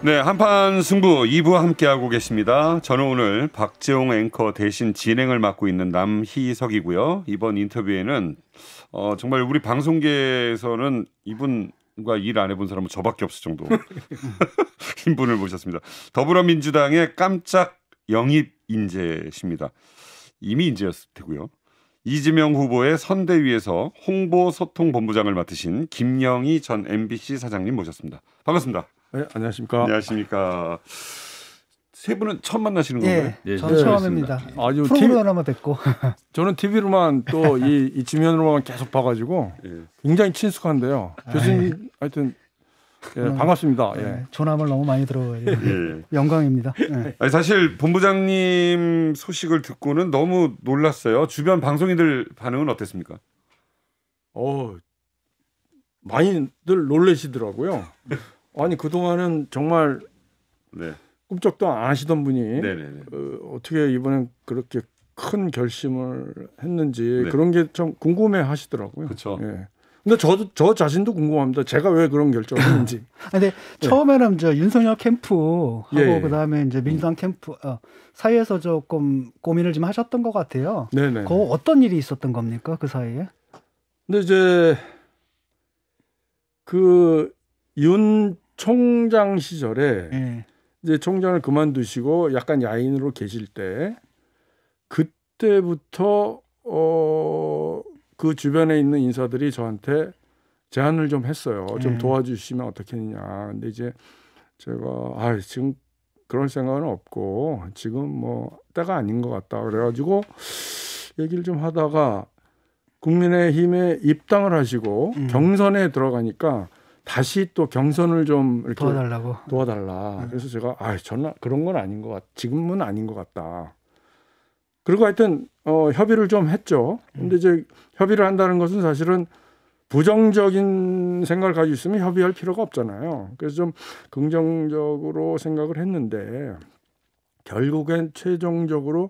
네, 한판 승부 2부 함께하고 계십니다. 저는 오늘 박재홍 앵커 대신 진행을 맡고 있는 남희석이고요. 이번 인터뷰에는 정말 우리 방송계에서는 이분과 일 안 해본 사람은 저밖에 없을 정도 흰 분을 모셨습니다. 더불어민주당의 깜짝 영입 인재십니다. 이미 인재였을 테고요. 이재명 후보의 선대위에서 홍보소통본부장을 맡으신 김영희 전 MBC 사장님 모셨습니다. 반갑습니다. 네, 안녕하십니까. 안녕하십니까. 세 분은 처음 만나시는 건가요? 예, 저는 처음입니다. 아주 프로그램만 뵙고. 저는 TV로만 또 이 지면으로만 계속 봐가지고 굉장히 친숙한데요. 교수님 하여튼 반갑습니다. 예. 조남을 너무 많이 들어가지고 영광입니다. 아니, 사실 본부장님 소식을 듣고는 너무 놀랐어요. 주변 방송인들 반응은 어땠습니까? 많이들 놀라시더라고요. 아니 그동안은 정말 꿈쩍도 안 하시던 분이 어떻게 이번엔 그렇게 큰 결심을 했는지 그런 게 좀 궁금해 하시더라고요. 그렇죠. 예. 근데 저 자신도 궁금합니다. 제가 왜 그런 결정을 했는지. 근데 처음에는 저 윤석열 캠프하고 그다음에 이제 민주당 캠프 사이에서 조금 고민을 좀 하셨던 것 같아요. 네네. 그 어떤 일이 있었던 겁니까 그 사이에? 근데 이제 그 윤 총장 시절에 이제 총장을 그만두시고 약간 야인으로 계실 때 그때부터 그 주변에 있는 인사들이 저한테 제안을 좀 했어요. 좀 도와주시면 어떻겠느냐. 근데 이제 제가 지금 그럴 생각은 없고 지금 뭐 때가 아닌 것 같다. 그래가지고 얘기를 좀 하다가 국민의힘에 입당을 하시고 경선에 들어가니까 다시 또 경선을 좀 이렇게 도와달라. 그래서 제가 저는 그런 건 아닌 것 지금은 아닌 것 같다. 그리고 하여튼 협의를 좀 했죠. 근데 이제 협의를 한다는 것은 사실은 부정적인 생각을 가지고 있으면 협의할 필요가 없잖아요. 그래서 좀 긍정적으로 생각을 했는데 결국엔 최종적으로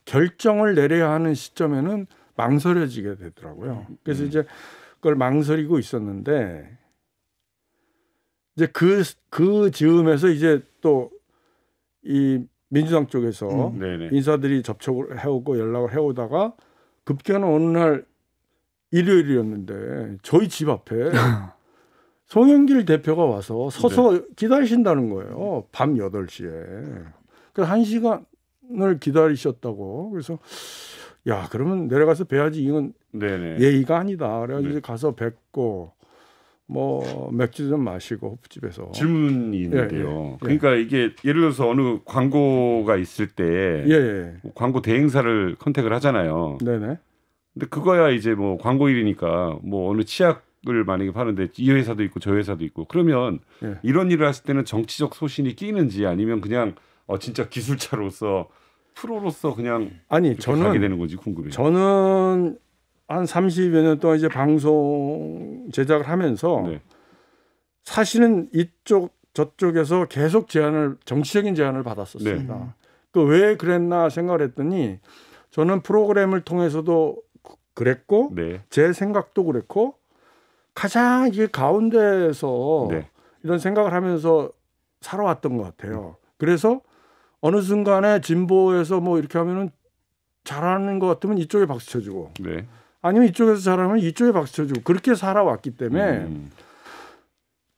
결정을 내려야 하는 시점에는 망설여지게 되더라고요. 그래서 이제 그걸 망설이고 있었는데 이제 그 즈음에서 이제 또 이 민주당 쪽에서 인사들이 접촉을 해오고 연락을 해오다가 급기야는 어느 날 일요일이었는데 저희 집 앞에 송영길 대표가 와서 서서 기다리신다는 거예요. 밤 8시에. 그래서 1시간을 기다리셨다고. 그래서 야 그러면 내려가서 뵈야지 이건 예의가 아니다. 그래가지고 가서 뵙고 뭐 맥주 좀 마시고 호프집에서. 질문이 있는데요. 그러니까 이게 예를 들어서 어느 광고가 있을 때 광고 대행사를 컨택을 하잖아요. 네네. 근데 그거야 이제 뭐 광고일이니까 뭐 어느 치약을 만약에 파는데 이 회사도 있고 저 회사도 있고 그러면 이런 일을 하실 때는 정치적 소신이 끼는지 아니면 그냥 진짜 기술자로서 프로로서 그냥 저는 가게 되는 건지 궁금해요. 저는 한 30여 년 동안 이제 방송 제작을 하면서 사실은 이쪽 저쪽에서 계속 정치적인 제안을 받았었습니다. 그 왜 그랬나 생각을 했더니 저는 프로그램을 통해서도 그랬고 제 생각도 그랬고 가장 이게 가운데에서 이런 생각을 하면서 살아왔던 것 같아요. 그래서 어느 순간에 진보에서 뭐 이렇게 하면은 잘하는 것 같으면 이쪽에 박수 쳐주고 아니면 이쪽에서 잘하면 이쪽에 박수 쳐주고 그렇게 살아왔기 때문에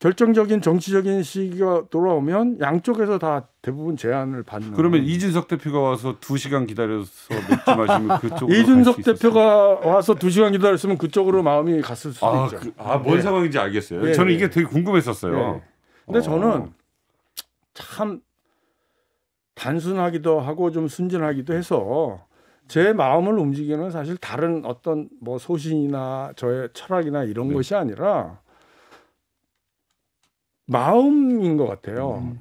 결정적인 정치적인 시기가 돌아오면 양쪽에서 다 대부분 제안을 받는. 그러면 이준석 대표가 와서 2시간 기다려서 맥주 마시면 그쪽으로 이준석 대표가 와서 2시간 기다렸으면 그쪽으로 마음이 갔을 수도 있죠. 뭔 상황인지 알겠어요. 저는 이게 되게 궁금했었어요. 근데 저는 참 단순하기도 하고 좀 순진하기도 해서 제 마음을 움직이는 사실 다른 어떤 뭐 소신이나 저의 철학이나 이런 것이 아니라 마음인 것 같아요.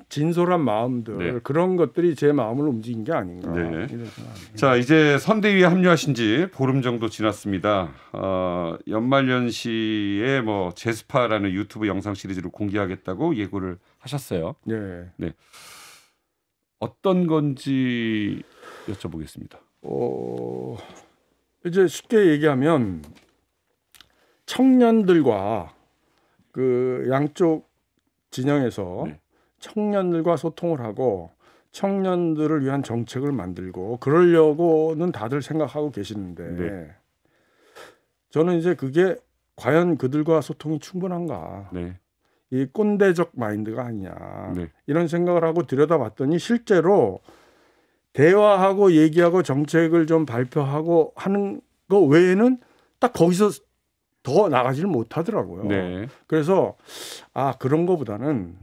진솔한 마음들 그런 것들이 제 마음을 움직인 게 아닌가. 자 이제 선대위에 합류하신 지 보름 정도 지났습니다. 연말연시에 뭐 제스파라는 유튜브 영상 시리즈를 공개하겠다고 예고를 하셨어요. 어떤 건지 여쭤보겠습니다. 이제 쉽게 얘기하면 청년들과 그 양쪽 진영에서 청년들과 소통을 하고 청년들을 위한 정책을 만들고 그러려고는 다들 생각하고 계시는데 네. 저는 이제 그게 과연 그들과 소통이 충분한가? 네. 이 꼰대적 마인드가 아니냐 네. 이런 생각을 하고 들여다봤더니 실제로 대화하고 얘기하고 정책을 좀 발표하고 하는 거 외에는 딱 거기서 더 나가지를 못하더라고요. 네. 그래서 그런 거보다는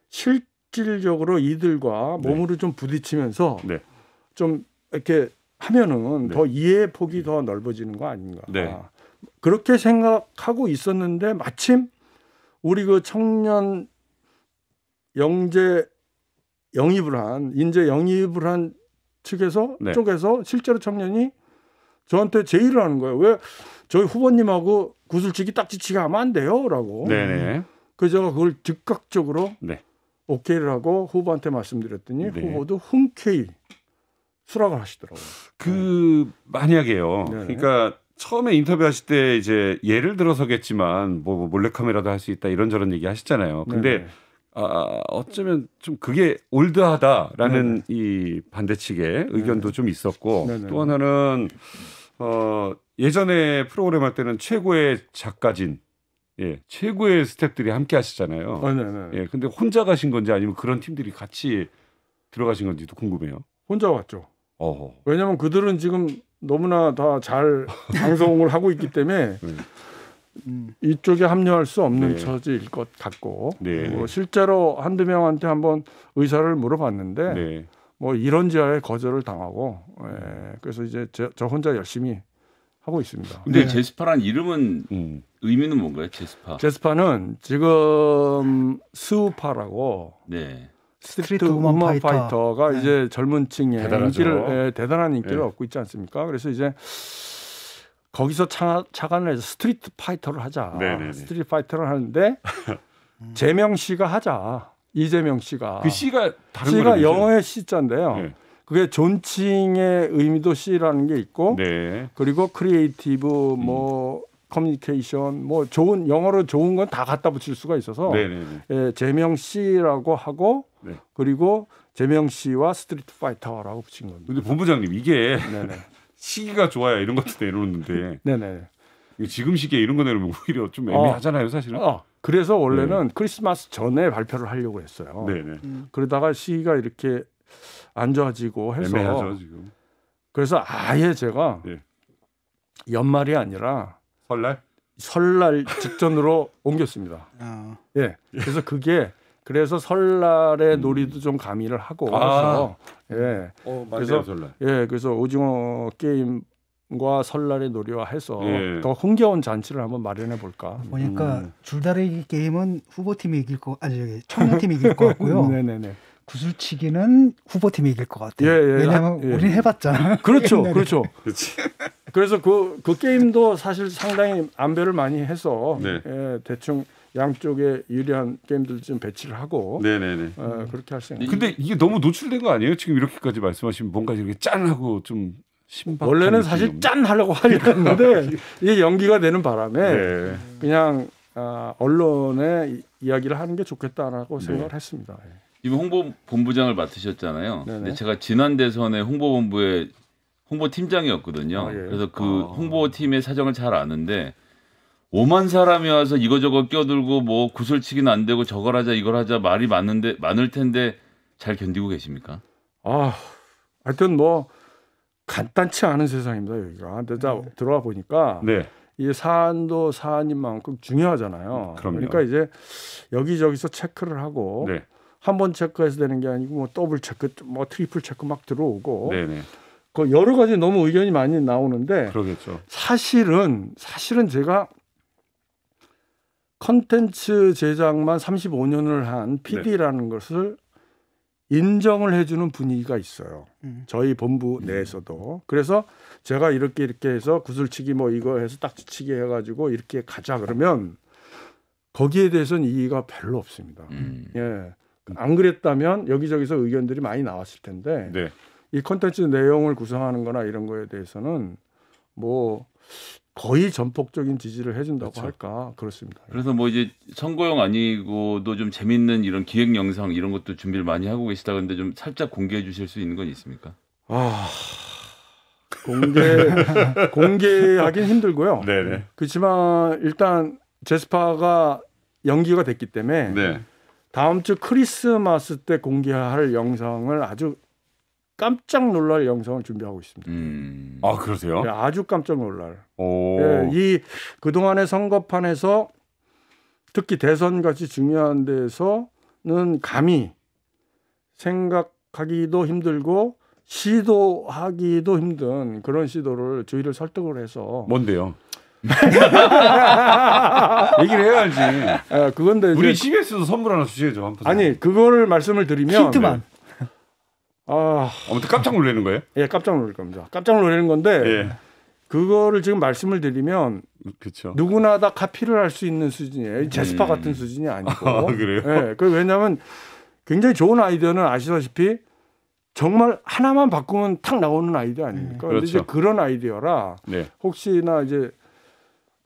실질적으로 이들과 네. 몸으로 좀 부딪히면서 네. 좀 이렇게 하면은 네. 더 이해의 폭이 더 넓어지는 거 아닌가. 네. 그렇게 생각하고 있었는데 마침 우리 그 청년 인재 영입을 한 측에서 네. 쪽에서 실제로 청년이 저한테 제의를 하는 거예요. 왜 저희 후보님하고 구슬치기 딱지치기 하면 안 돼요?라고. 네네. 그래서 제가 그걸 즉각적으로 네. 오케이를 하고 후보한테 말씀드렸더니 네. 후보도 흔쾌히 수락을 하시더라고요. 만약에요. 네네. 그러니까 처음에 인터뷰하실 때 이제 예를 들어서겠지만 뭐 몰래카메라도 할 수 있다 이런저런 얘기 하셨잖아요. 근데 네네. 어쩌면 좀 그게 올드하다라는 네네. 이 반대 측의 의견도 좀 있었고 네네. 또 하나는 예전에 프로그램 할 때는 최고의 작가진, 최고의 스태프들이 함께 하시잖아요. 네네. 근데 혼자 가신 건지 아니면 그런 팀들이 같이 들어가신 건지도 궁금해요. 혼자 왔죠. 어허. 왜냐하면 그들은 지금 너무나 다 잘 방송을 하고 있기 때문에 이쪽에 합류할 수 없는 네. 처지일 것 같고 네. 뭐 실제로 한두 명한테 한번 의사를 물어봤는데 네. 뭐 이런지하에 거절을 당하고 그래서 이제 저 혼자 열심히 하고 있습니다. 근데 네. 제스파란 이름은 의미는 뭔가요? 제스파. 제스파는 지금 스우파라고 네. 스트리트 우먼 파이터가 네. 이제 젊은 층의 대단하죠. 대단한 인기를 네. 얻고 있지 않습니까? 그래서 이제 거기서 착안을 해서 스트리트 파이터를 하자. 네네네. 스트리트 파이터를 하는데 재명 씨가 하자. 이재명 씨가. 그 C가 다른 C가 거죠? 영어의 C자인데요. 네. 그게 존칭의 의미도 C라는 게 있고 네. 그리고 크리에이티브 뭐 커뮤니케이션 뭐 좋은 영어로 좋은 건 다 갖다 붙일 수가 있어서 네네네. 재명 씨라고 하고 네. 그리고 재명 씨와 스트리트 파이터라고 붙인 겁니다. 근데 본부장님 이게 네네. 시기가 좋아야 이런 것도 내놓는데 네네. 지금 시기에 이런 거 내놓으면 오히려 좀 애매하잖아요, 사실은. 그래서 원래는 크리스마스 전에 발표를 하려고 했어요. 네네. 그러다가 시기가 이렇게 안 좋아지고 해서 애매하죠 지금. 그래서 아예 제가 네. 연말이 아니라 설날? 설날 직전으로 옮겼습니다. 예. 그래서 설날에 놀이도 좀 가미를 하고 해서 맞아요, 그래서 설날. 그래서 오징어 게임과 설날의 놀이와 해서 예. 더 흥겨운 잔치를 한번 마련해 볼까. 보니까 줄다리기 게임은 후보팀이 이길 거 아니 청년팀이 이길 것 같고요. 네네네. 구슬치기는 후보팀이 이길 것 같아요. 왜냐하면 우리는 해봤잖아. 그렇죠, 옛날에. 그렇죠. 그렇지. 그래서 그 게임도 사실 상당히 안배를 많이 해서 네. 대충 양쪽에 유리한 게임들 좀 배치를 하고 네네네. 그렇게 할 생각. 근데 이게 너무 노출된 거 아니에요? 지금 이렇게까지 말씀하시면 뭔가 이렇게 짠하고 좀 신박한 원래는 느낌이 사실 없는. 짠 하려고 하려고 했는데 이게 연기가 되는 바람에 네. 그냥 언론에 이야기를 하는 게 좋겠다라고 네. 생각을 했습니다. 이번 홍보본부장을 맡으셨잖아요. 네네. 근데 제가 지난 대선에 홍보본부의 홍보팀장이었거든요. 예. 그래서 그 홍보팀의 사정을 잘 아는데 5만 사람이 와서 이거저거 껴들고 뭐 구슬치기는 안 되고 저걸 하자 이걸 하자 말이 많을 텐데 잘 견디고 계십니까? 하여튼 뭐 간단치 않은 세상입니다 여기가. 근데 들어와 보니까 네. 이 사안도 사안인 만큼 중요하잖아요. 그럼요. 그러니까 이제 여기저기서 체크를 하고 네. 한 번 체크해서 되는 게 아니고 뭐 더블 체크, 뭐 트리플 체크 막 들어오고 네네. 그 여러 가지 너무 의견이 많이 나오는데 그러겠죠. 사실은 제가 컨텐츠 제작만 35년을 한 PD라는 것을 인정을 해주는 분위기가 있어요. 저희 본부 내에서도. 그래서 제가 이렇게 해서 구슬치기 뭐 이거 해서 딱지치기 해가지고 이렇게 가자 그러면 거기에 대해서는 이의가 별로 없습니다. 예. 안 그랬다면 여기저기서 의견들이 많이 나왔을 텐데 네. 이 컨텐츠 내용을 구성하는 거나 이런 거에 대해서는 뭐 거의 전폭적인 지지를 해준다고 그렇죠. 할까 그렇습니다. 그래서 뭐 이제 선거용 아니고도 좀 재밌는 이런 기획 영상 이런 것도 준비를 많이 하고 계시다 그런데 좀 살짝 공개해 주실 수 있는 건 있습니까? 아 공개하긴 힘들고요. 네네. 그렇지만 일단 제스파가 연기가 됐기 때문에 네. 다음 주 크리스마스 때 공개할 영상을 아주 깜짝 놀랄 영상을 준비하고 있습니다. 아 그러세요? 네, 아주 깜짝 놀랄. 오. 예, 이 그동안의 선거판에서 특히 대선 같이 중요한 데서는 감히 생각하기도 힘들고 시도하기도 힘든 그런 시도를 저희를 설득을 해서 뭔데요? 얘기를 해야지. 그건데 우리 이제 CBS도 선물 하나 주셔야죠. 한 푼. 아니 그거를 말씀을 드리면 힌트만. 아무튼 깜짝 놀라는 거예요? 예, 깜짝 놀랄 겁니다. 깜짝 놀라는 건데 예. 그거를 지금 말씀을 드리면 그렇죠. 누구나 다 카피를 할 수 있는 수준이에요. 제스파 같은 수준이 아니고. 아, 그래요? 예, 왜냐하면 굉장히 좋은 아이디어는 아시다시피 정말 하나만 바꾸면 탁 나오는 아이디어 아닙니까? 그런데 그렇죠. 이제 그런 아이디어라 네. 혹시나 이제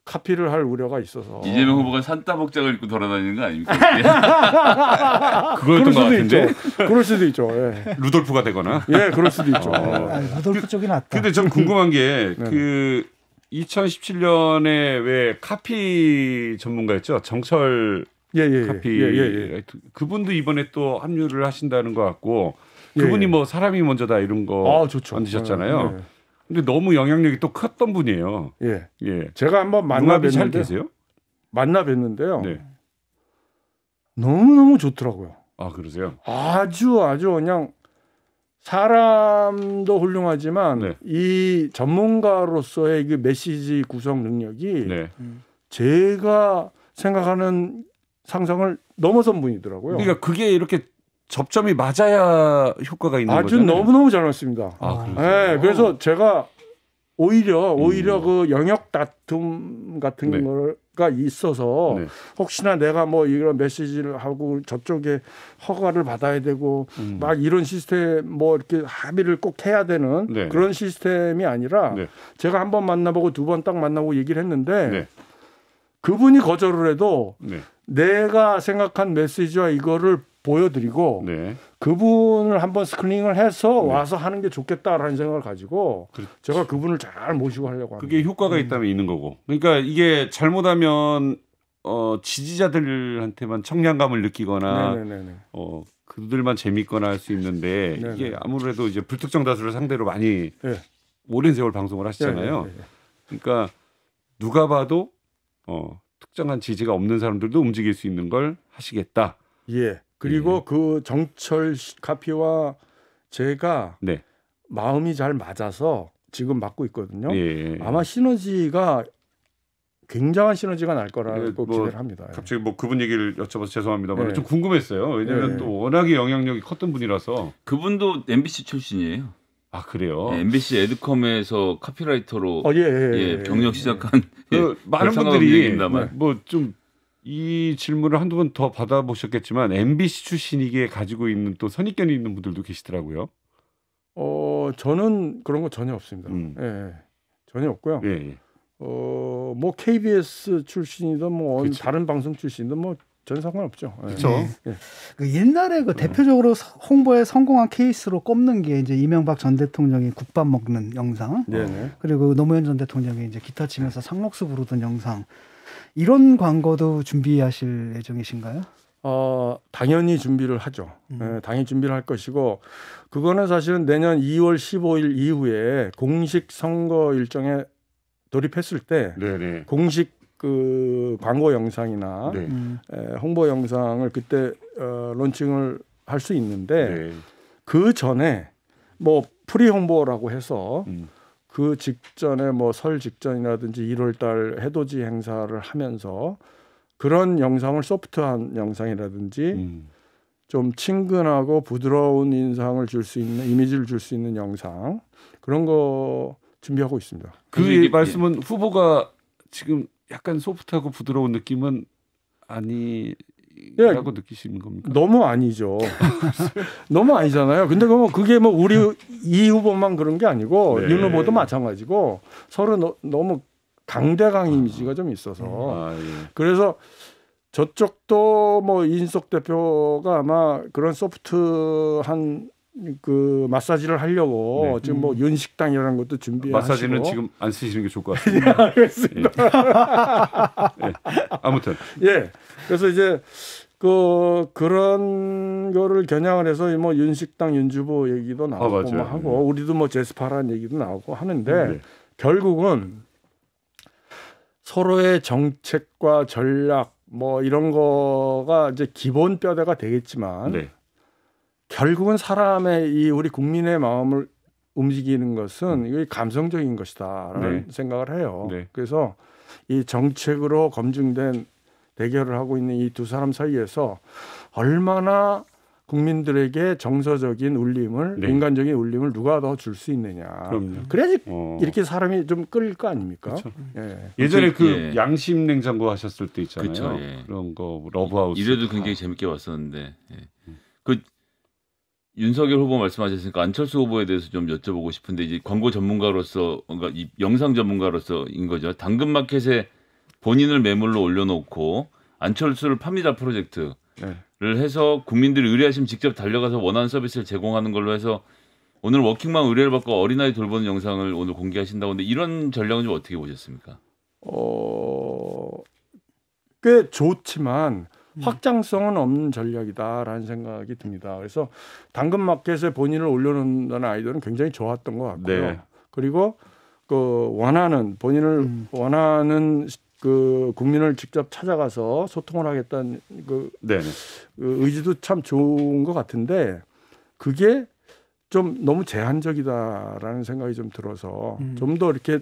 카피를 할 우려가 있어서 이재명 후보가 산타 복장을 입고 돌아다니는 거 아닙니까? 그거였던 것 같은데. 그럴 수도 있죠. 예, 루돌프가 되거나. 예 그럴 수도 있죠. 아, 루돌프 쪽이 낫다. 근데 전 궁금한 게 네. 그 2017년에 왜 카피 전문가였죠? 정철 예, 카피. 예. 그분도 이번에 또 합류를 하신다는 것 같고 그분이 예. 뭐 사람이 먼저다 이런 거 좋죠. 만드셨잖아요. 예, 근데 너무 영향력이 또 컸던 분이에요. 예. 예. 제가 한번 궁합이 잘 만나 계세요? 뵀는데요. 네. 너무 좋더라고요. 아 그러세요? 아주 그냥 사람도 훌륭하지만 네. 이 전문가로서의 그 메시지 구성 능력이 네. 제가 생각하는 상상을 넘어선 분이더라고요. 그러니까 그게 이렇게 접점이 맞아야 효과가 있는 아주 거잖아요. 너무너무 잘 맞습니다. 아, 그러세요? 네, 그래서 제가 오히려 그 영역 다툼 같은 네. 거가 있어서 네. 혹시나 내가 뭐 이런 메시지를 하고 저쪽에 허가를 받아야 되고 막 이런 시스템 뭐 이렇게 합의를 꼭 해야 되는 네. 그런 시스템이 아니라 네. 제가 한 번 만나보고 두 번 딱 만나고 얘기를 했는데 네. 그분이 거절을 해도 네. 내가 생각한 메시지와 이거를 보여드리고 네. 그분을 한번 스크리닝을 해서 와서 하는 게 좋겠다라는 생각을 가지고 그렇죠. 제가 그분을 잘 모시고 하려고 합니다. 그게 효과가 있다면 있는 거고. 그러니까 이게 잘못하면 지지자들한테만 청량감을 느끼거나 네네네. 그들만 재밌거나 할 수 있는데 네네. 이게 아무래도 이제 불특정 다수를 상대로 많이 네. 오랜 세월 방송을 하시잖아요. 네. 그러니까 누가 봐도 특정한 지지가 없는 사람들도 움직일 수 있는 걸 하시겠다. 예. 그리고 그 정철 카피와 제가 네. 마음이 잘 맞아서 지금 맡고 있거든요. 예. 아마 시너지가 굉장한 시너지가 날 거라고 뭐 기대를 합니다. 예. 갑자기 뭐 그분 얘기를 여쭤봐서 죄송합니다만 네. 좀 궁금했어요. 왜냐하면 네. 또 워낙에 영향력이 컸던 분이라서. 그분도 MBC 출신이에요. 아 그래요. 네, MBC 에드컴에서 카피라이터로 예. 병력 시작한 많은 상관없는 분들이 얘기입니다만. 뭐 좀 이 질문을 한두 번 더 받아보셨겠지만 MBC 출신이기에 가지고 있는 또 선입견이 있는 분들도 계시더라고요. 저는 그런 거 전혀 없습니다. 예. 전혀 없고요. 예. 뭐 KBS 출신이든 뭐 그쵸. 다른 방송 출신이든 뭐 전 상관없죠. 예. 그렇죠. 그 옛날에 그 대표적으로 홍보에 성공한 케이스로 꼽는 게 이제 이명박 전 대통령이 국밥 먹는 영상, 네네. 그리고 노무현 전 대통령이 이제 기타 치면서 상록수 부르던 영상, 이런 광고도 준비하실 예정이신가요? 당연히 준비를 하죠. 예, 당연히 준비를 할 것이고 그거는 사실은 내년 2월 15일 이후에 공식 선거 일정에 돌입했을 때 네네. 공식 그 광고 영상이나 네. 홍보 영상을 그때 론칭을 할 수 있는데 네. 그 전에 뭐 프리 홍보라고 해서 그 직전에 뭐 설 직전이라든지 1월달 해돋이 행사를 하면서 그런 영상을 소프트한 영상이라든지 좀 친근하고 부드러운 인상을 줄 수 있는 이미지를 줄 수 있는 영상 그런 거 준비하고 있습니다. 그 말씀은 후보가 지금 약간 소프트하고 부드러운 느낌은 아니라고 느끼시는 겁니까? 너무 아니죠. 너무 아니잖아요. 근데 그게 뭐 우리 이 후보만 그런 게 아니고 네. 윤 후보도 마찬가지고 서로 너무 강대강 이미지가 좀 있어서 아, 예. 그래서 저쪽도 뭐 이인석 대표가 아마 그런 소프트한 그 마사지를 하려고 네. 지금 뭐 윤식당이라는 것도 준비하시고 마사지는 지금 안 쓰시는 게 좋을 것 같습니다. 예, 알겠습니다. 예. 아무튼 예. 그래서 이제 그런 거를 겨냥을 해서 뭐 윤식당 윤주보 얘기도 나오고 맞아요. 뭐 하고 우리도 뭐 제스파라는 얘기도 나오고 하는데 네. 결국은 서로의 정책과 전략 뭐 이런 거가 이제 기본 뼈대가 되겠지만 네. 결국은 사람의 이 우리 국민의 마음을 움직이는 것은 이게 감성적인 것이다라는 네. 생각을 해요. 네. 그래서 이 정책으로 검증된 대결을 하고 있는 이 두 사람 사이에서 얼마나 국민들에게 정서적인 울림을 네. 인간적인 울림을 누가 더 줄 수 있느냐. 그럼요. 그래야지 어. 이렇게 사람이 좀 끌릴 거 아닙니까? 그렇죠. 예. 예전에 그 예. 양심 냉장고 하셨을 때 있잖아요. 그쵸, 예. 그런 거 러브하우스. 이래도 굉장히 재밌게 봤었는데 예. 그 윤석열 후보 말씀하셨으니까 안철수 후보에 대해서 좀 여쭤보고 싶은데 이제 광고 전문가로서 그러니까 이 영상 전문가로서인 거죠. 당근마켓에 본인을 매물로 올려놓고 안철수를 팝니다 프로젝트를 네. 해서 국민들이 의뢰하시면 직접 달려가서 원하는 서비스를 제공하는 걸로 해서 오늘 워킹맘 의뢰를 받고 어린아이 돌보는 영상을 오늘 공개하신다고 하는데 이런 전략은 좀 어떻게 보셨습니까? 꽤 좋지만 확장성은 없는 전략이다라는 생각이 듭니다. 그래서 당근마켓에 본인을 올려놓는다는 아이디어는 굉장히 좋았던 것 같고요. 네. 그리고 그 원하는 본인을 원하는 그 국민을 직접 찾아가서 소통을 하겠다는 그 네네. 의지도 참 좋은 것 같은데 그게 좀 너무 제한적이다라는 생각이 좀 들어서 좀 더 이렇게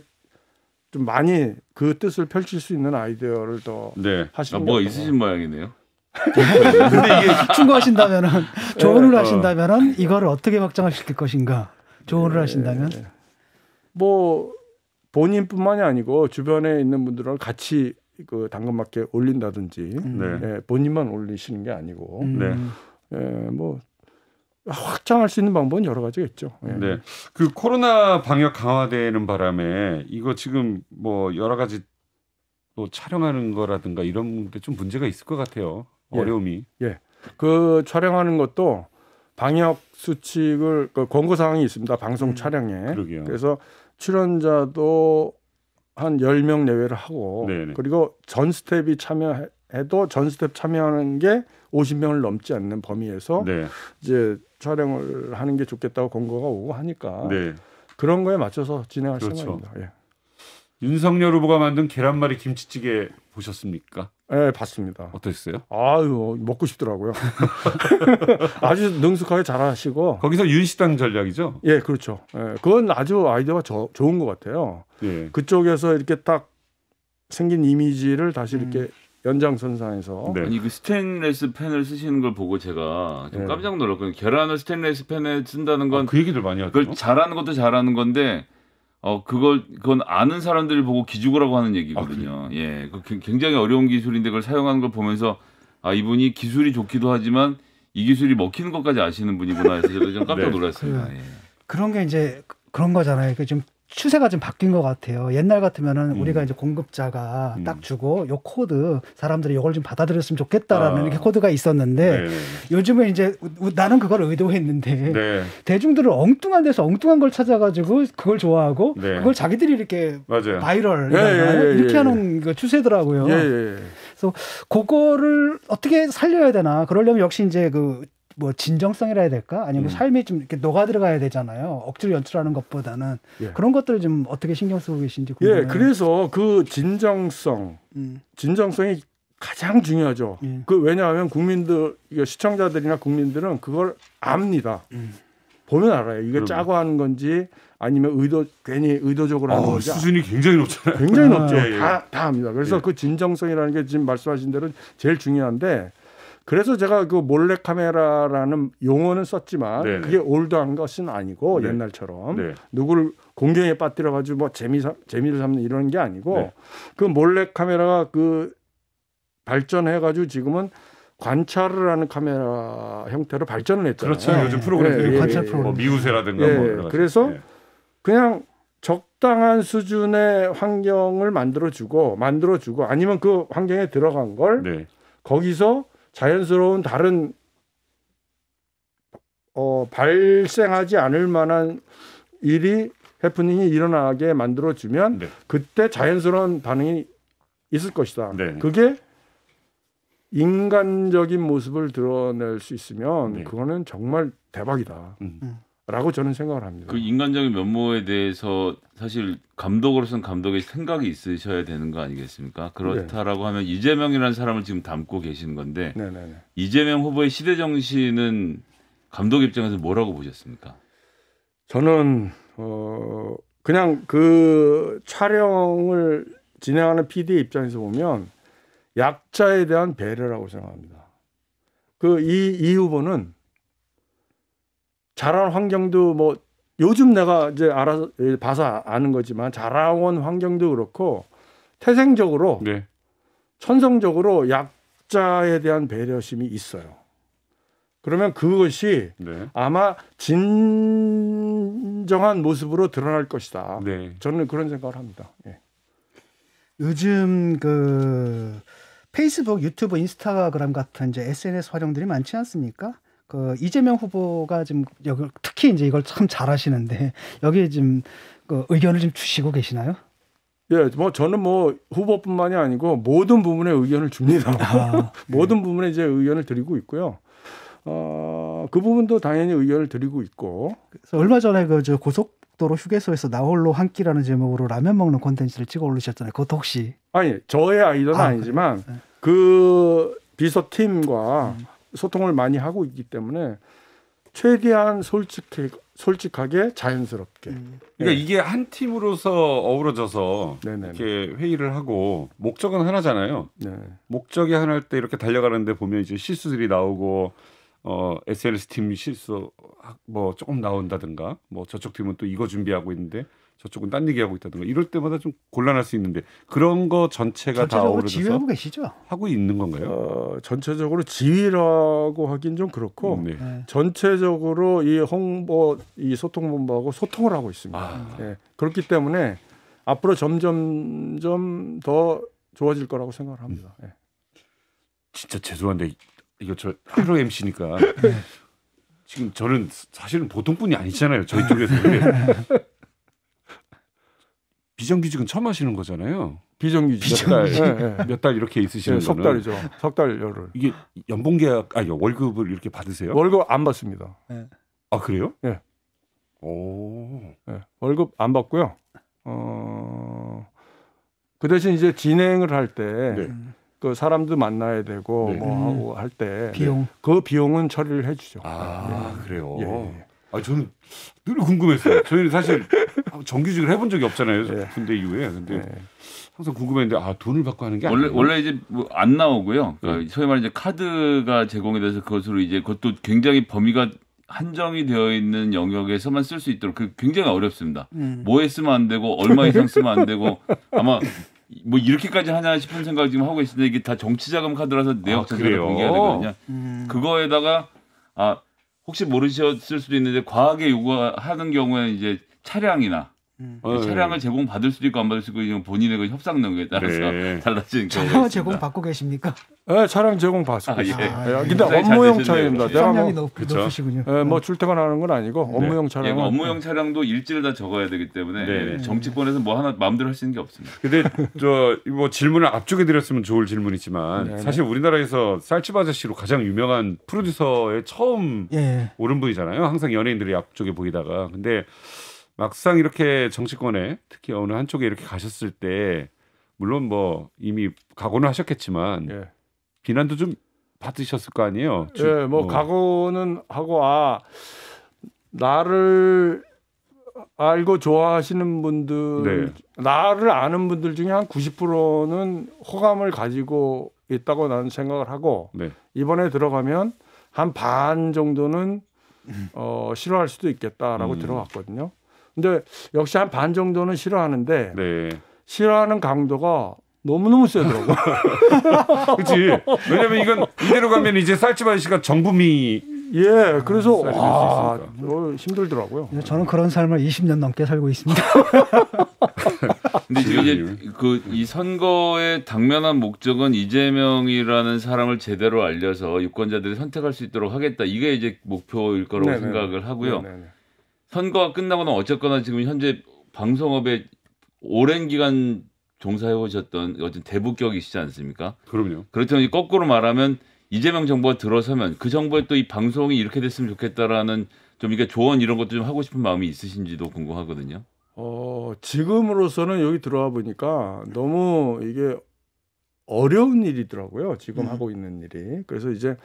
좀 많이 그 뜻을 펼칠 수 있는 아이디어를 더 네. 하시는 뭐가 게 있으신 모양이네요. 근데 이게 충고하신다면은 조언을 하신다면은 이거를 어떻게 확장시킬 것인가 조언을 하신다면 뭐 본인뿐만이 아니고 주변에 있는 분들을 같이 그 당근마켓 올린다든지 네. 예, 본인만 올리시는 게 아니고 네. 예, 뭐 확장할 수 있는 방법은 여러 가지가 있죠. 예. 네. 그 코로나 방역 강화되는 바람에 이거 지금 뭐 여러 가지 또 촬영하는 거라든가 이런 게 좀 문제가 있을 것 같아요. 예. 어려움이. 그 촬영하는 것도 방역 수칙을 그 권고 사항이 있습니다. 방송 촬영에. 그러게요. 그래서 출연자도 한 10명 내외를 하고 네네. 그리고 전 스텝이 참여해도 전 스텝 참여하는 게 50명을 넘지 않는 범위에서 네. 이제 촬영을 하는 게 좋겠다고 권고가 오고 하니까 네. 그런 거에 맞춰서 진행할 그렇죠. 생각입니다. 예. 윤석열 후보가 만든 계란말이 김치찌개 보셨습니까? 예, 봤습니다. 어떠셨어요? 아유, 먹고 싶더라고요. 아주 능숙하게 잘하시고. 거기서 윤식당 전략이죠? 예, 그렇죠. 예, 그건 아주 아이디어가 좋은 것 같아요. 예. 그쪽에서 이렇게 딱 생긴 이미지를 다시 이렇게 연장선상에서 네. 아니 그 스테인레스 팬을 쓰시는 걸 보고 제가 좀 네. 깜짝 놀랐거든요. 계란을 스테인레스 팬에 쓴다는 건 그 얘기들 많이 하죠. 그걸 잘하는 것도 잘하는 건데 그건 아는 사람들이 보고 기죽으라고 하는 얘기거든요. 예, 그 굉장히 어려운 기술인데 그걸 사용하는 걸 보면서 이분이 기술이 좋기도 하지만 이 기술이 먹히는 것까지 아시는 분이구나 해서 저도 좀 깜짝 네. 놀랐습니다. 예. 그런 게 이제 그런 거잖아요. 그 좀 추세가 좀 바뀐 것 같아요. 옛날 같으면은 우리가 이제 공급자가 딱 주고 요 코드 사람들이 이걸 좀 받아들였으면 좋겠다라는 이렇게 코드가 있었는데 네. 요즘은 이제 나는 그걸 의도했는데 네. 대중들은 엉뚱한 데서 엉뚱한 걸 찾아가지고 그걸 좋아하고 네. 그걸 자기들이 이렇게 맞아요. 바이럴 예, 이렇게 예. 하는 그 추세더라고요. 예, 예. 그래서 그거를 어떻게 살려야 되나? 그러려면 역시 이제 그 뭐 진정성이라 해야 될까? 아니면 삶이 좀 이렇게 녹아 들어가야 되잖아요. 억지로 연출하는 것보다는 예. 그런 것들을 좀 어떻게 신경 쓰고 계신지 궁금해요. 예, 그래서 그 진정성이 가장 중요하죠. 그 왜냐하면 국민들, 시청자들이나 국민들은 그걸 압니다. 보면 알아요. 이게 짜고 하는 건지 아니면 괜히 의도적으로 하는 건지 수준이 굉장히 높잖아요. 굉장히 높죠. 예, 예. 다 압니다. 그래서 그 진정성이라는 게 지금 말씀하신 대로 제일 중요한데 그래서 제가 그 몰래카메라라는 용어는 썼지만 네네. 그게 올드한 것은 아니고 네. 옛날처럼 네. 누구를 공경에 빠뜨려가지고 뭐 재미를 삼는 이런 게 아니고 네. 그 몰래카메라가 그 발전해가지고 지금은 관찰을 하는 카메라 형태로 발전을 했잖아요. 그렇죠. 요즘 프로그램들이 관찰 프로그램. 뭐 미우새라든가 예, 뭐 여러 가지. 그래서 예. 그냥 적당한 수준의 환경을 만들어주고 아니면 그 환경에 들어간 걸 네. 거기서 자연스러운 다른 발생하지 않을 만한 일이 해프닝이 일어나게 만들어주면 네. 그때 자연스러운 반응이 있을 것이다. 네. 그게 인간적인 모습을 드러낼 수 있으면 네. 그거는 정말 대박이다. 라고 저는 생각을 합니다. 그 인간적인 면모에 대해서 사실 감독으로서는 감독의 생각이 있으셔야 되는 거 아니겠습니까? 그렇다라고 하면 이재명이라는 사람을 지금 담고 계시는 건데 네네네. 이재명 후보의 시대 정신은 감독 입장에서 뭐라고 보셨습니까? 저는 그냥 그 촬영을 진행하는 PD의 입장에서 보면 약자에 대한 배려라고 생각합니다. 이 후보는 자란 환경도 뭐 요즘 내가 이제 알아서 봐서 아는 거지만 자라온 환경도 그렇고 태생적으로 네. 천성적으로 약자에 대한 배려심이 있어요. 그러면 그것이 네. 아마 진정한 모습으로 드러날 것이다. 네. 저는 그런 생각을 합니다. 예. 요즘 그 페이스북, 유튜브, 인스타그램 같은 이제 SNS 활용들이 많지 않습니까? 그 이재명 후보가 지금 여기 특히 이제 이걸 참 잘하시는데 여기에 지금 그 의견을 좀 주시고 계시나요? 예, 뭐 저는 뭐 후보뿐만이 아니고 모든 부분에 의견을 줍니다. 모든 부분에 이제 의견을 드리고 있고요. 그 부분도 당연히 의견을 드리고 있고. 그래서 얼마 전에 그 저 고속도로 휴게소에서 나홀로 한 끼라는 제목으로 라면 먹는 콘텐츠를 찍어 올리셨잖아요. 그것도 혹시 아니 저의 아이디어는 아니지만 그 비서팀과 소통을 많이 하고 있기 때문에 최대한 솔직하게 자연스럽게. 그러니까 이게 한 팀으로서 어우러져서 네네네. 이렇게 회의를 하고 목적은 하나잖아요. 네. 목적이 하나일 때 이렇게 달려가는데 보면 이제 실수들이 나오고 SNS 팀 실수 뭐 조금 나온다든가 뭐 저쪽 팀은 또 이거 준비하고 있는데 저쪽은 딴 얘기하고 있다든가 이럴 때마다 좀 곤란할 수 있는데 그런 거 전체가 다 전체적으로 어우러져서 지휘하고 계시죠? 하고 있는 건가요? 전체적으로 지휘라고 하긴 좀 그렇고 네. 네. 전체적으로 이 홍보, 이 소통본부하고 소통을 하고 있습니다. 예. 그렇기 때문에 앞으로 점점 더 좋아질 거라고 생각을 합니다. 예. 진짜 죄송한데 이거 저 하루 MC니까 지금 저는 사실은 보통 분이 아니잖아요. 저희 쪽에서. 비정규직은 처음 하시는 거잖아요. 비정규직 몇 달 이렇게 있으시는 석 거는. 달이죠. 석 달 열흘. 이게 연봉 계약 월급을 이렇게 받으세요? 월급 안 받습니다. 아 그래요? 예. 오. 예. 월급 안 받고요. 그 대신 이제 진행을 할 때 네. 그 사람도 만나야 되고 네. 뭐 하고 할 때 비용. 그 비용은 처리를 해주죠. 그래요. 예, 예. 아 저는 늘 궁금했어요. 저희는 사실 정규직을 해본 적이 없잖아요. 예. 군대 이후에. 근데 예. 항상 궁금했는데 돈을 받고 하는 게 원래 이제 뭐 안 나오고요. 그러니까 소위 말해 이제 카드가 제공이 돼서 그것으로 이제 그것도 굉장히 범위가 한정이 되어 있는 영역에서만 쓸 수 있도록 그 굉장히 어렵습니다. 뭐에 쓰면 안 되고 얼마 이상 쓰면 안 되고 아마 뭐 이렇게까지 하냐 싶은 생각을 지금 하고 있는데 이게 다 정치자금 카드라서 내역 자체가 공개가 되거든요. 그거에다가 혹시 모르셨을 수도 있는데 과하게 요구하는 경우에는 이제 차량이나 차량을 제공받을 수도 있고 안 받을 수도 있고 본인의 그 협상 능력에 따라서 달라지는 경우가 차량 있습니다. 제공 받고 계십니까? 네, 차량 제공 받습니다. 예. 근데 업무용 차량입니다. 내가 상량이 뭐, 높으시군요. 뭐 출퇴근하는 건 아니고 업무용 차량. 예, 업무용 차량도 일지를 다 적어야 되기 때문에 네. 정치권에서 뭐 하나 마음대로 할 수 있는 게 없습니다. 근데 뭐 질문을 앞쪽에 드렸으면 좋을 질문이지만 네네. 사실 우리나라에서 쌀집 아저씨로 가장 유명한 프로듀서의 처음 예. 오른 분이잖아요. 항상 연예인들이 앞쪽에 보이다가 근데 막상 이렇게 정치권에 특히 어느 한쪽에 이렇게 가셨을 때 물론 뭐 이미 각오는 하셨겠지만 예. 비난도 좀 받으셨을 거 아니에요. 예, 뭐 각오는 하고 나를 알고 좋아하시는 분들, 나를 아는 분들 중에 한 90%는 호감을 가지고 있다고 나는 생각을 하고 이번에 들어가면 한 반 정도는 싫어할 수도 있겠다라고 들어갔거든요. 근데 역시 한 반 정도는 싫어하는데 싫어하는 강도가 너무너무 세더라고. 그렇지. 왜냐면 이건 이대로 가면 이제 쌀집 아저씨가 정부미 예, 그래서 쌀이 와, 될수 있으니까. 힘들더라고요. 저는 그런 삶을 20년 넘게 살고 있습니다. 근데 이제 이 선거의 당면한 목적은 이재명이라는 사람을 제대로 알려서 유권자들이 선택할 수 있도록 하겠다. 이게 이제 목표일 거라고 네네네. 생각을 하고요. 네네네. 선거가 끝나고는 어쨌거나 지금 현재 방송업에 오랜 기간 종사해 오셨던 어떤 대부격이시지 않습니까? 그럼요. 그렇다면 거꾸로 말하면 이재명 정부가 들어서면 그 정부에 또 이 방송이 이렇게 됐으면 좋겠다라는 좀 이게 조언 이런 것도 좀 하고 싶은 마음이 있으신지도 궁금하거든요. 지금으로서는 여기 들어와 보니까 너무 이게 어려운 일이더라고요. 지금 하고 있는 일이. 그래서 이제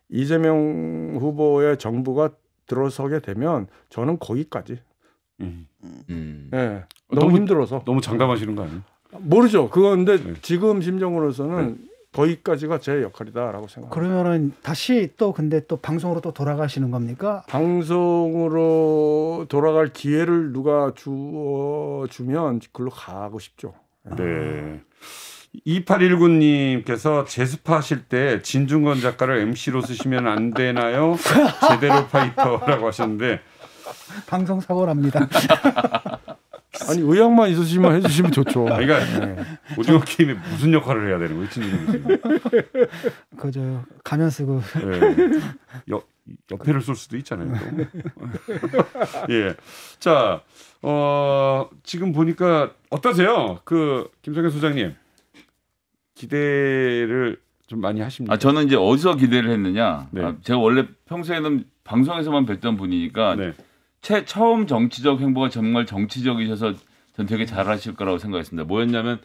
이재명 후보의 정부가 들어서게 되면 저는 거기까지. 네, 너무 힘들어서. 너무 장담하시는 거 아니에요? 모르죠. 그건데 네. 지금 심정으로서는 거기까지가 제 역할이다라고 생각합니다. 그러면은 다시 또 근데 또 방송으로 또 돌아가시는 겁니까? 방송으로 돌아갈 기회를 누가 주면 그걸로 가고 싶죠. 네. 2819님께서 재수파하실 때 진중권 작가를 MC로 쓰시면 안 되나요? 제대로 파이터라고 하셨는데 방송 사고랍니다. 아니 의향만 있으시면 해주시면 좋죠. 그러니까 오징어 게임에 무슨 역할을 해야 되는 거예요, 진중권 그저 가면 쓰고 네. 옆에를 쏠 수도 있잖아요. 또. 예. 자, 지금 보니까 어떠세요? 김성현 소장님 기대를 좀 많이 하십니까? 저는 이제 어디서 기대를 했느냐? 네. 제가 원래 평소에는 방송에서만 뵀던 분이니까 네. 처음 정치적 행보가 정말 정치적이셔서 전 되게 잘하실 거라고 생각했습니다. 뭐였냐면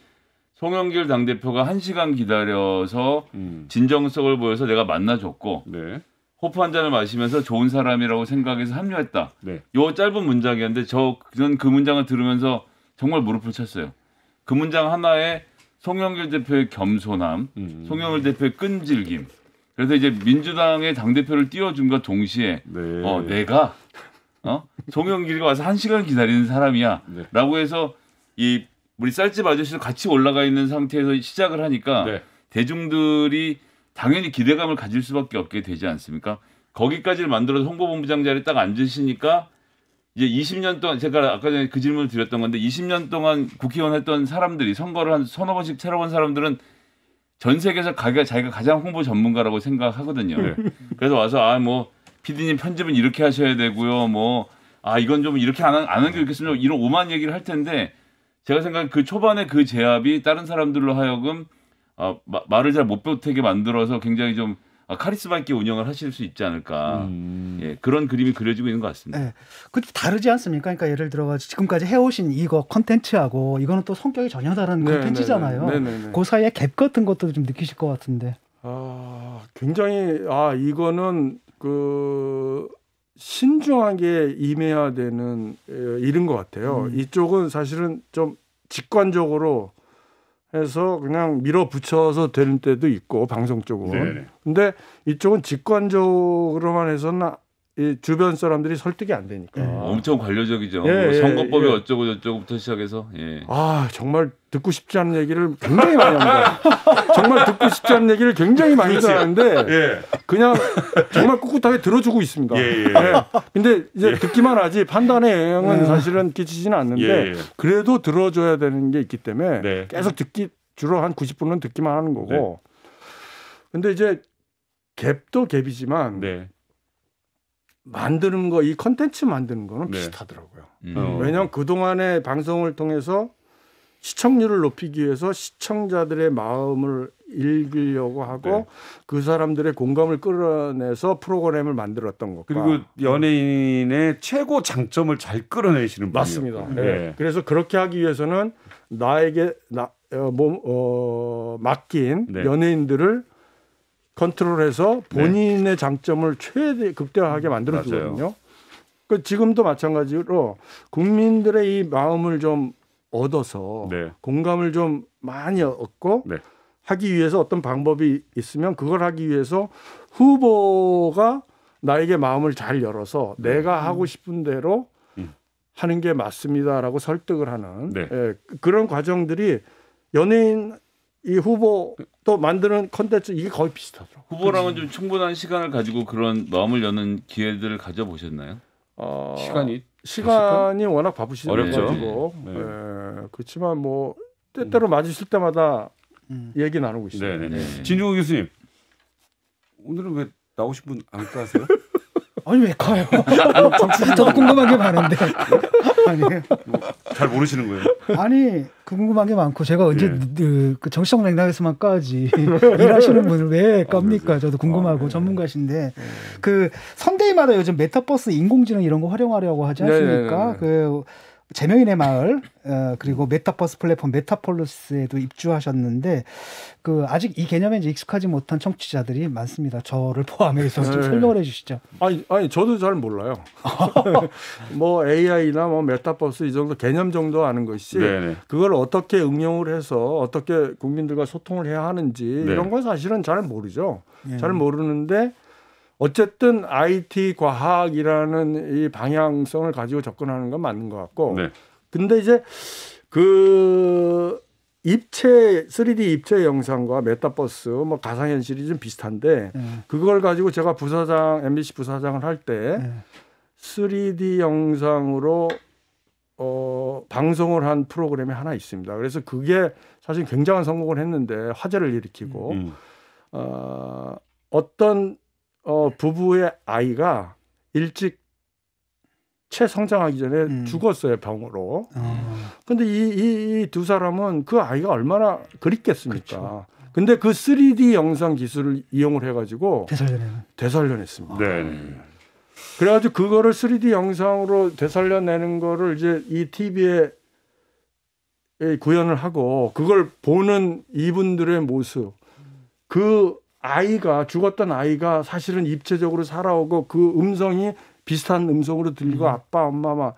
송영길 당대표가 1시간 기다려서 진정성을 보여서 내가 만나줬고 네. 호프 한 잔을 마시면서 좋은 사람이라고 생각해서 합류했다. 네. 요 짧은 문장이었는데 저는 그 문장을 들으면서 정말 무릎을 쳤어요. 그 문장 하나에 송영길 대표의 겸손함, 송영길 대표의 끈질김. 그래서 이제 민주당의 당대표를 띄워준과 동시에 네. 내가 송영길이 와서 1시간 기다리는 사람이야 네. 라고 해서 우리 쌀집 아저씨도 같이 올라가 있는 상태에서 시작을 하니까 네. 대중들이 당연히 기대감을 가질 수밖에 없게 되지 않습니까? 거기까지를 만들어서 홍보본부장 자리에 딱 앉으시니까 이제 20년 동안 제가 아까 전에 그 질문을 드렸던 건데 20년 동안 국회의원 했던 사람들이 선거를 한 서너 번씩 치러본 사람들은 전 세계에서 자기가 가장 홍보 전문가라고 생각하거든요. 네. 그래서 와서 PD님 편집은 이렇게 하셔야 되고요. 이건 좀 이렇게 안 하는 게 좋겠습니다. 이런 오만 얘기를 할 텐데 제가 생각한 그 초반에 그 제압이 다른 사람들로 하여금 말을 잘 못 보태게 만들어서 굉장히 좀 카리스마 있게 운영을 하실 수 있지 않을까. 예, 그런 그림이 그려지고 있는 것 같습니다. 네. 그 다르지 않습니까? 그러니까 예를 들어 지금까지 해오신 이거 컨텐츠하고 이거는 또 성격이 전혀 다른 컨텐츠잖아요. 네네네. 그 사이에 갭 같은 것도 좀 느끼실 것 같은데. 굉장히 이거는 신중하게 임해야 되는 일인 것 같아요. 이쪽은 사실은 좀 직관적으로 해서 그냥 밀어붙여서 되는 때도 있고 방송 쪽은. 네네. 근데 이쪽은 직관적으로만 해서는 이 주변 사람들이 설득이 안 되니까. 엄청 관료적이죠. 예, 선거법이 예. 어쩌고 저쩌고부터 시작해서. 예. 정말 듣고 싶지 않은 얘기를 굉장히 많이 합니다. 정말 듣고 싶지 않은 얘기를 굉장히 많이 하는데 예. 그냥 정말 꿋꿋하게 들어주고 있습니다. 예. 근데 이제 듣기만 하지 판단의 영향은 사실은 끼치지는 않는데 예. 그래도 들어줘야 되는 게 있기 때문에 네. 계속 주로 한 90분은 듣기만 하는 거고. 근데 이제 갭도 갭이지만 네. 만드는 거, 이 컨텐츠 만드는 거는 네. 비슷하더라고요. 어. 왜냐하면 그동안의 방송을 통해서 시청률을 높이기 위해서 시청자들의 마음을 읽으려고 하고 네. 그 사람들의 공감을 끌어내서 프로그램을 만들었던 것과 그리고 연예인의 최고 장점을 잘 끌어내시는 맞습니다. 분이었고. 네. 그래서 그렇게 하기 위해서는 나에게 맡긴 네. 연예인들을 컨트롤해서 본인의 장점을 최대 극대화하게 만들어주거든요. 지금도 마찬가지로 국민들의 이 마음을 좀 얻어서 네. 공감을 좀 많이 얻고 네. 하기 위해서 어떤 방법이 있으면 그걸 하기 위해서 후보가 나에게 마음을 잘 열어서 내가 하고 싶은 대로 하는 게 맞습니다라고 설득을 하는 네. 그런 과정들이 연예인 이 후보 또 만드는 컨텐츠 이게 거의 비슷하더라고요. 후보랑은 좀 충분한 시간을 가지고 그런 마음을 여는 기회들을 가져보셨나요? 시간이 워낙 바쁘시죠. 어렵죠. 네. 네. 그렇지만 뭐 때때로 맞으실 때마다 얘기 나누고 있어요. 네네. 네. 진중호 교수님 오늘은 왜 나오신 분 안 가세요? 아니 왜 가요? 저도 궁금한 게 많은데. 아니, 잘 모르시는 거예요? 아니 궁금한 게 많고 제가 언제 예. 그 정치적 맥락에서만 까지 일하시는 분을 왜 깝니까? 저도 궁금하고 전문가신데 그 선대위마다 요즘 메타버스 인공지능 이런 거 활용하려고 하지 않습니까? 네네네. 그 제명인의 마을 그리고 메타버스 플랫폼 메타폴리스에도 입주하셨는데 그 아직 이 개념에 이제 익숙하지 못한 청취자들이 많습니다. 저를 포함해서 좀 네. 설명을 해주시죠. 아니 저도 잘 몰라요. 뭐 AI나 뭐 메타버스 이 정도 개념 정도 아는 것이 네네. 그걸 어떻게 응용을 해서 어떻게 국민들과 소통을 해야 하는지 네. 이런 건 사실은 잘 모르죠. 예. 잘 모르는데 어쨌든 IT 과학이라는 이 방향성을 가지고 접근하는 건 맞는 것 같고 네. 근데 이제 그 입체 3D 입체 영상과 메타버스 뭐 가상현실이 좀 비슷한데 그걸 가지고 제가 MBC 부사장을 할 때 3D 영상으로 방송을 한 프로그램이 하나 있습니다. 그래서 그게 사실 굉장한 성공을 했는데 화제를 일으키고 어떤 부부의 아이가 일찍 채성장하기 전에 죽었어요, 병으로. 근데 이 두 사람은 그 아이가 얼마나 그립겠습니까? 그렇죠. 근데 그 3D 영상 기술을 이용을 해가지고 되살려냈습니다. 네. 그래가지고 그거를 3D 영상으로 되살려내는 거를 이제 이 TV에 구현을 하고 그걸 보는 이분들의 모습, 그 아이가 죽었던 아이가 사실은 입체적으로 살아오고 그 음성이 비슷한 음성으로 들리고 아빠 엄마 막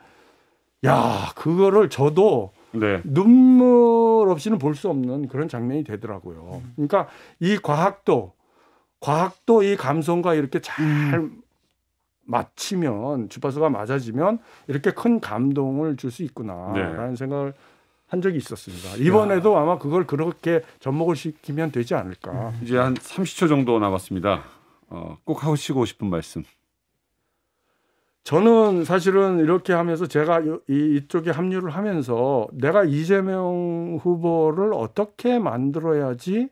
야 그거를 저도 네. 눈물 없이는 볼 수 없는 그런 장면이 되더라고요. 그러니까 이 과학도 이 감성과 이렇게 잘 맞추면 주파수가 맞아지면 이렇게 큰 감동을 줄 수 있구나라는 생각을 한 적이 있었습니다. 이번에도 아마 그걸 그렇게 접목을 시키면 되지 않을까. 이제 한 30초 정도 남았습니다. 꼭 하시고 싶은 말씀. 저는 사실은 이렇게 하면서 제가 이쪽에 합류를 하면서 내가 이재명 후보를 어떻게 만들어야지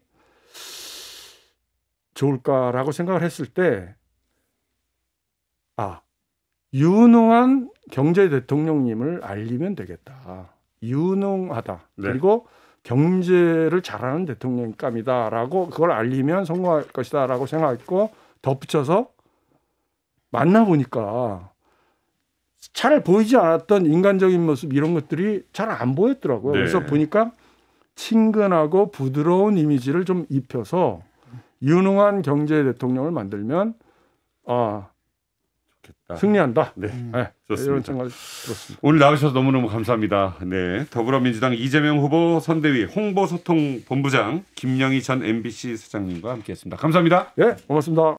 좋을까라고 생각을 했을 때 유능한 경제 대통령님을 알리면 되겠다. 유능하다. 네. 그리고 경제를 잘하는 대통령감이다라고 그걸 알리면 성공할 것이다라고 생각했고 덧붙여서 만나보니까 잘 보이지 않았던 인간적인 모습 이런 것들이 잘 안 보였더라고요. 네. 그래서 보니까 친근하고 부드러운 이미지를 좀 입혀서 유능한 경제 대통령을 만들면 좋겠다. 승리한다. 네. 네, 좋습니다. 이런 생각이 들었습니다. 오늘 나오셔서 너무너무 감사합니다. 네. 더불어민주당 이재명 후보 선대위 홍보소통본부장 김영희 전 MBC 사장님과 함께했습니다. 감사합니다. 네, 고맙습니다.